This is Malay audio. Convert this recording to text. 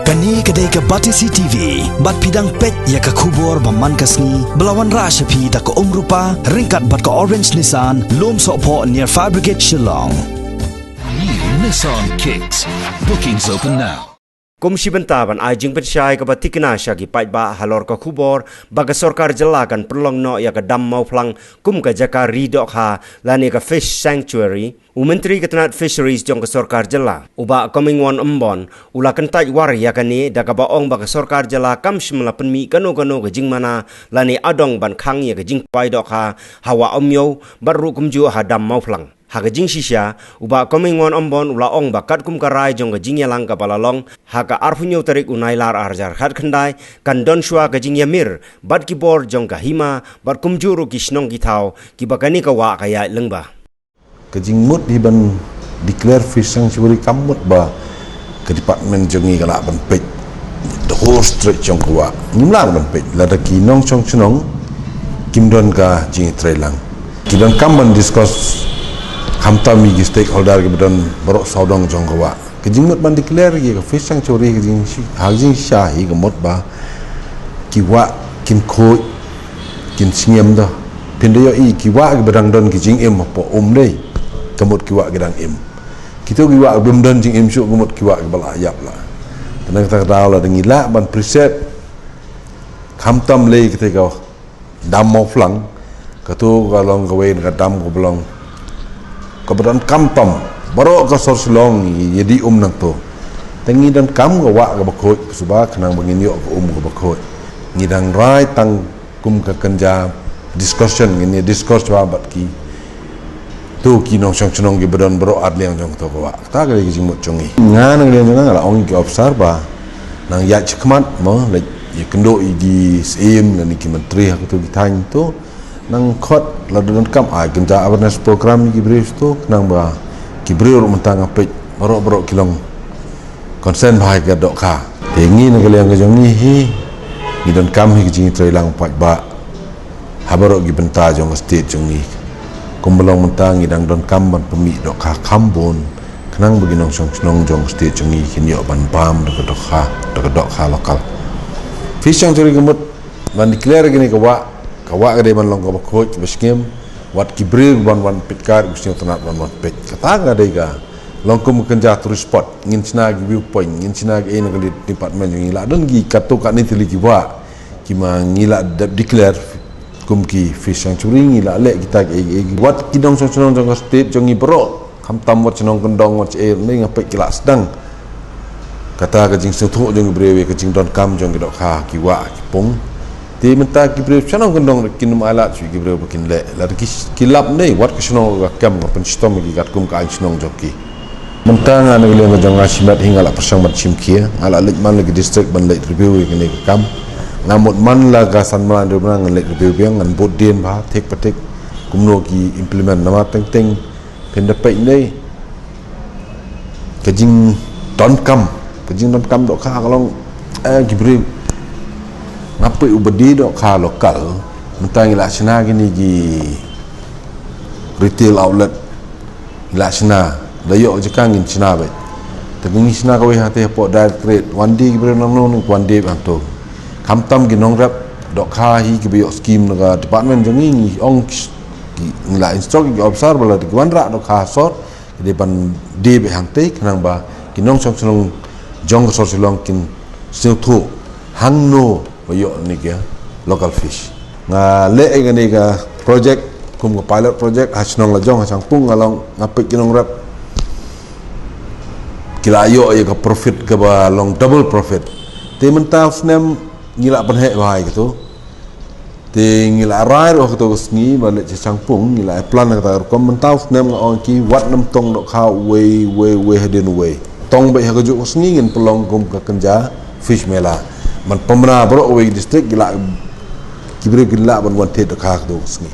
Kani kedai ke Batisi TV, bat pidang pet ya ke kubur baman kasni, belawan rasyapi da ke rupa, ringkat bat ke Orange Nissan, lom sokpo near Fire Brigade Shillong. New Nissan Kicks. Bookings open now. Komisi Bentaban ajing percaya ke batikna syagi paitba halor ke kubor baga sorkar jelakan perlong no ya ke dam mau plang kum ke jaka ridok ha lani ke fish sanctuary Menteri Ketenat Fisheries jong ke sorkar jela uba coming one embon ula kentai war ya kani da ka baong baga sorkar jela kam shimla penmi kano ke jing mana lani adong ban khang ya ke jing paidok ha hawa omyo baru kumju ha dam mau plang Haga jing sisya, uba coming one ombon ula ong bakat kum karai jong ke jing yalang ka balalong, haga arfunyo tarik unai lar arjar khat khandai, kan don shua ke jing yamir, bad kibor jong ka hima, bad kumjuru ki shnong ki thau, ki bakani ka wa kaya lengba. Ke jing mut di ban declare fish sanctuary kamut ba ke department jongi kala ban pej the whole street jong kwa nimlang ban pej la da ki nong chong chnong kim don ka jing trailang ki don kam ban discuss hamta mi stakeholder ke badan borok saudong jong kawa ke jingmut ban declare ke fish sanctuary ke jing hajing shahi ke mot ba ki wa kin khoi kin singem da pindayo i ki wa ke badang don ke jing em po dei kemut ki wa ke dang em kita ki wa bem don jing em syuk kemut ki wa ke bal ayap la tenang kata tahu la dengila ban preset hamtam le kita ka dam mau flang katu kalong kawen ka dam ko belong kebetulan kampam baru ke sorsilong jadi nang to tengi dan kam ke wak ke bakoi sebab kenang begini yok ke bakoi ngidang rai tang kum ke kenja discussion ini discourse babat ki tu ki nong chong chong ke bedon bro adliang jong to wak ta ke ki jimut chongi ngan nang lian jong ala ong ki observa nang ya chikmat mo le ye kendo di sim ngan ki menteri aku tu kitang tu nang khot la don kam ai kenja awareness program ki brief tu nang ba ki brief mentang apik borok kilong konsen bahai ke dok kha tengi nang kaliang ke jong ni hi ni don kam hi ki trailang pat ba habarok ki benta jong state jong ni kumbelong mentang idang don kam ban pemi dok kha kambon kenang beginong song jong state jong ni kin yo ban bam dok dok kha lokal fish yang curi gemut ban declare gini ke wa kawak ada man long kawak coach beskim wat kibril ban pitkar usnya tenat ban pet kata ada ga long kum kenja tourist spot ngin cina view point ngin cina ge ene di department ngila don gi katu kat ni tili ki wa ki ma ngila declare kum ki fish sanctuary ngila le kita ge wat kidong song jong state jongi bro kam tam wat chnong kendong wat e ni ngapek kila sedang kata ke jing sutu jong brewe ke jing don kam jong dok kha ki wa ki pung di mentah kibril chanong kendong kinum alat sui kibril bikin le la kilap nei wat kesnong ga kam ga penstom gi gat kum ka snong joki mentah ngan ngi le jong asimat hingga la persang mat chimkia ala likman lagi district ban late review ni kam ngamut man la ga san man de nang late review biang ngan bodien ba tek patek kumno ki implement nama teng teng penda pe nei kejing don kam dok kha kalong kibril ngapai ubedi dok kha lokal mentang ila sena gini gi retail outlet ila sena dayo jekang in sena be tegengi sena kawe hate po direct rate one day gi brenang non one day bang to kamtam gi nong rap dok kha hi gi biok scheme naga department jongi ong ila instruct gi observe bala di wan ra dok kha sort di ban day be hang te kenang ba gi nong song song jong sor silong kin siu thu hang no bayok ni kia local fish nga le ngani ka project kum ka pilot project hasnong la jong hasang pung along ngapik kinong rap kila yo ya ka profit ka ba long double profit te mentau snem ngila penhe bahai gitu te ngila rai ro to sngi ba le chang pung ngila plan ka ko mentau snem nga on ki wat nam tong dok kha we hedin we tong ba ha ka ju sngi ngin pelong kum ka kenja fish mela man pemna bro we district gila kibre gila ban wan te ka do sngi